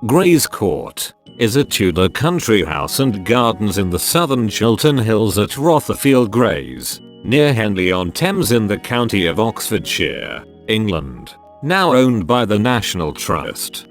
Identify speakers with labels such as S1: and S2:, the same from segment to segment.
S1: Greys Court is a Tudor country house and gardens in the southern Chiltern Hills at Rotherfield Greys, near Henley-on-Thames in the county of Oxfordshire, England, now owned by the National Trust.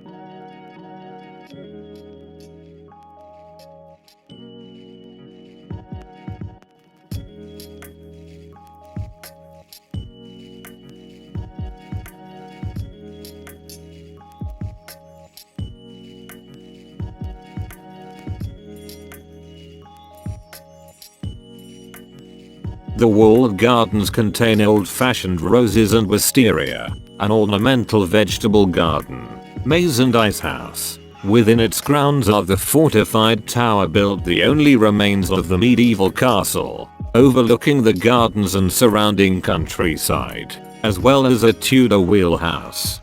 S1: The walled gardens contain old-fashioned roses and wisteria, an ornamental vegetable garden, maze and icehouse. Within its grounds are the fortified tower, built the only remains of the medieval castle, overlooking the gardens and surrounding countryside, as well as a Tudor wheelhouse.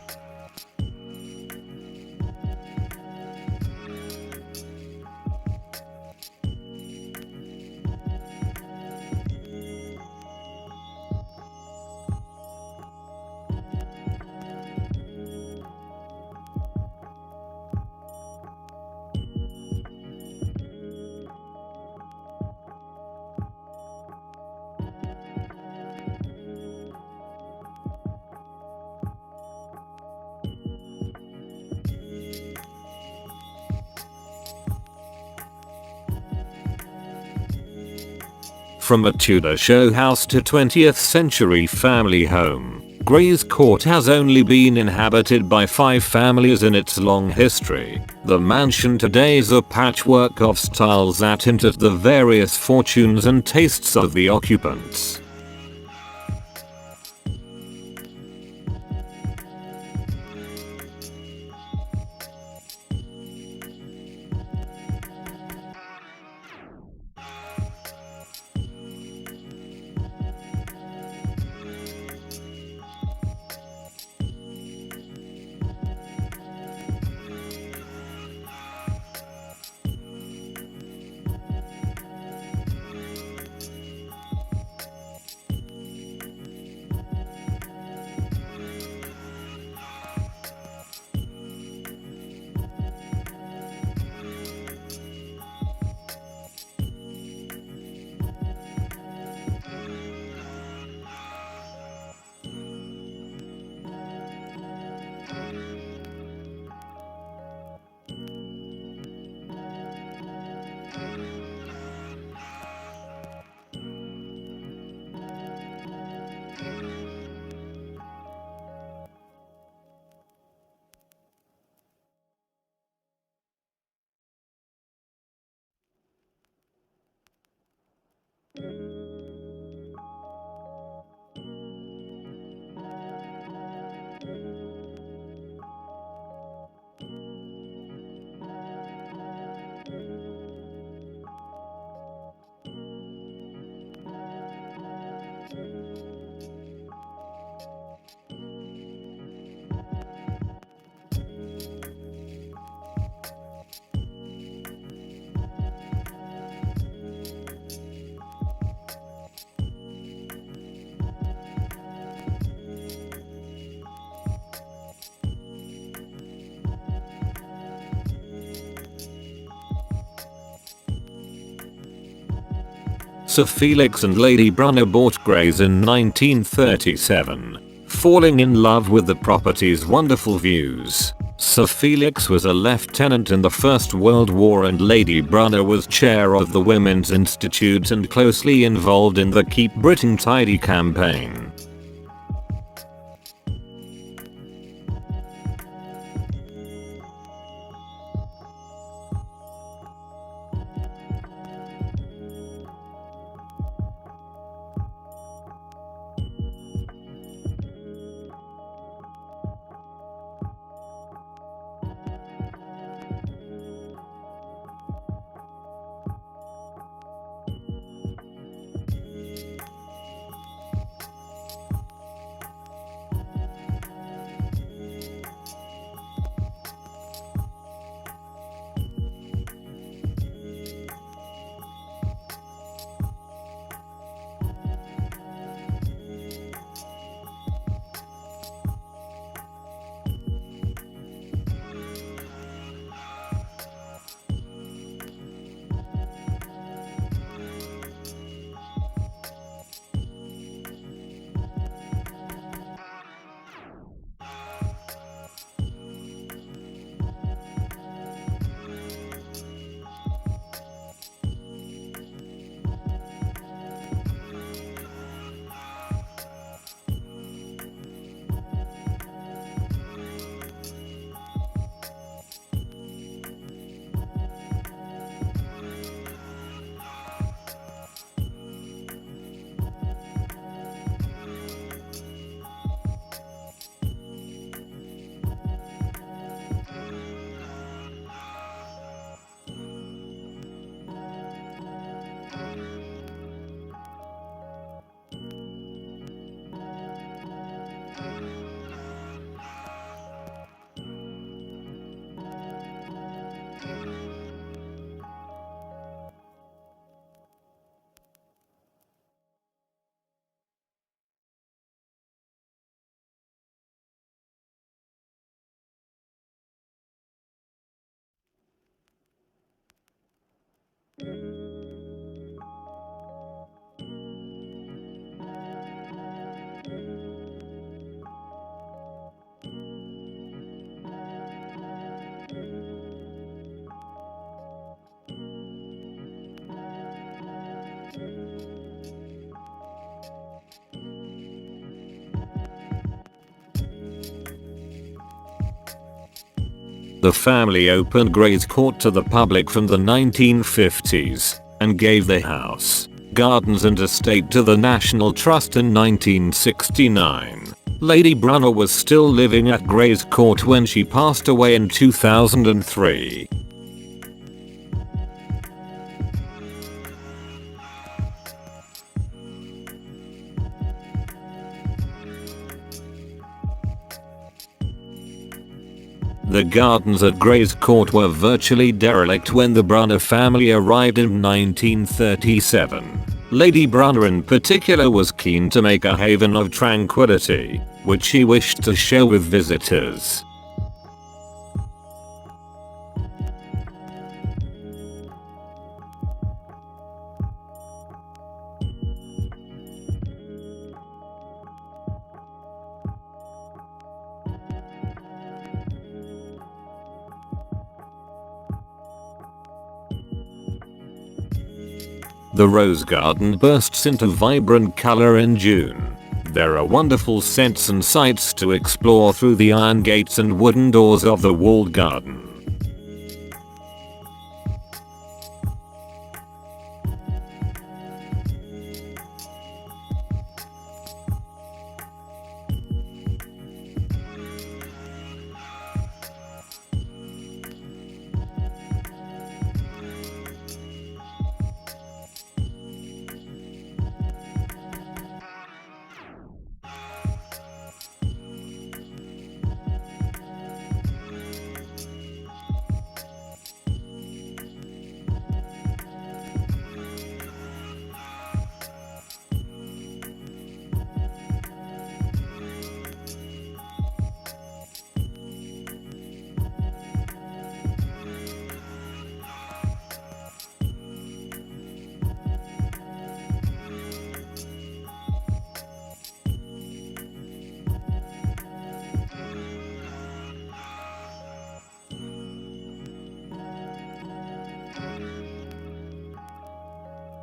S1: From a Tudor show house to 20th century family home, Greys Court has only been inhabited by 5 families in its long history. The mansion today is a patchwork of styles that hint at the various fortunes and tastes of the occupants. Sir Felix and Lady Brunner bought Greys in 1937, falling in love with the property's wonderful views. Sir Felix was a lieutenant in the First World War and Lady Brunner was chair of the Women's Institute and closely involved in the Keep Britain Tidy campaign. The family opened Greys Court to the public from the 1950s and gave the house, gardens and estate to the National Trust in 1969. Lady Brunner was still living at Greys Court when she passed away in 2003. The gardens at Greys Court were virtually derelict when the Brunner family arrived in 1937. Lady Brunner in particular was keen to make a haven of tranquility, which she wished to share with visitors. The rose garden bursts into vibrant color in June. There are wonderful scents and sights to explore through the iron gates and wooden doors of the walled garden.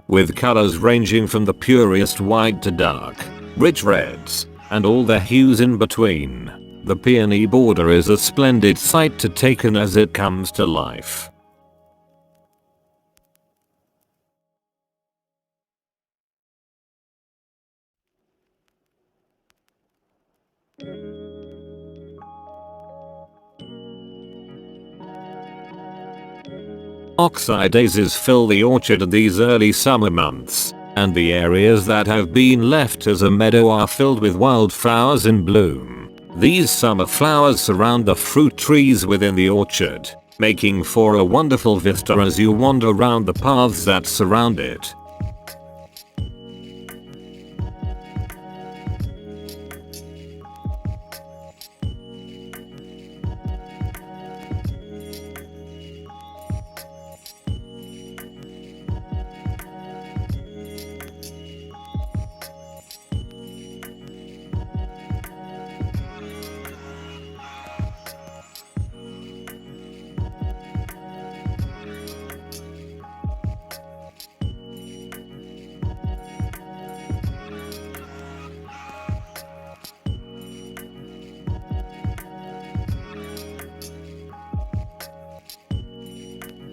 S1: With colors ranging from the purest white to dark, rich reds, and all the hues in between, the Peony Border is a splendid sight to take in as it comes to life. Oxeye daisies fill the orchard in these early summer months, and the areas that have been left as a meadow are filled with wildflowers in bloom. These summer flowers surround the fruit trees within the orchard, making for a wonderful vista as you wander around the paths that surround it.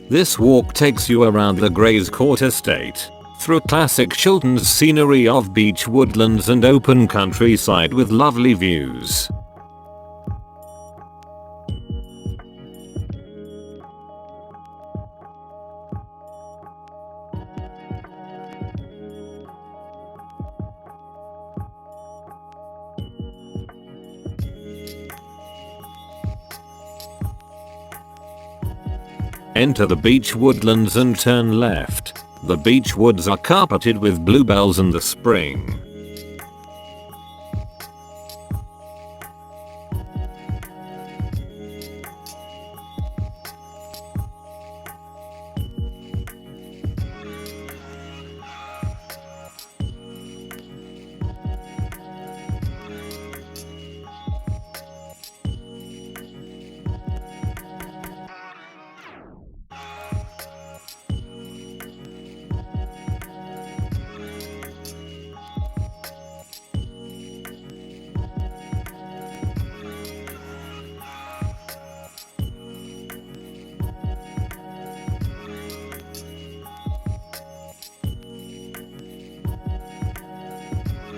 S1: This walk takes you around the Greys Court estate, through classic Chiltern scenery of beach woodlands and open countryside with lovely views. Enter the beech woodlands and turn left. The beech woods are carpeted with bluebells in the spring.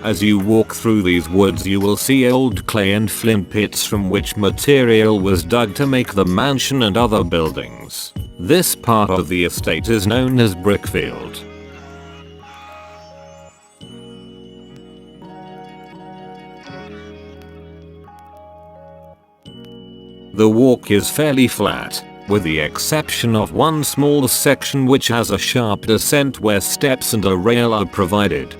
S1: As you walk through these woods you will see old clay and flint pits from which material was dug to make the mansion and other buildings. This part of the estate is known as Brickfield. The walk is fairly flat, with the exception of one small section which has a sharp descent where steps and a rail are provided.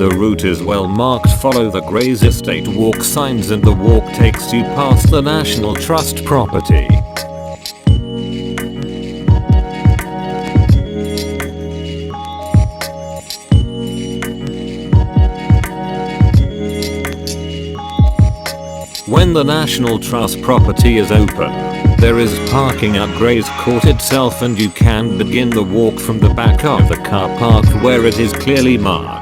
S1: The route is well marked. Follow the Greys estate walk signs and the walk takes you past the National Trust property. When the National Trust property is open, there is parking at Greys Court itself and you can begin the walk from the back of the car park where it is clearly marked.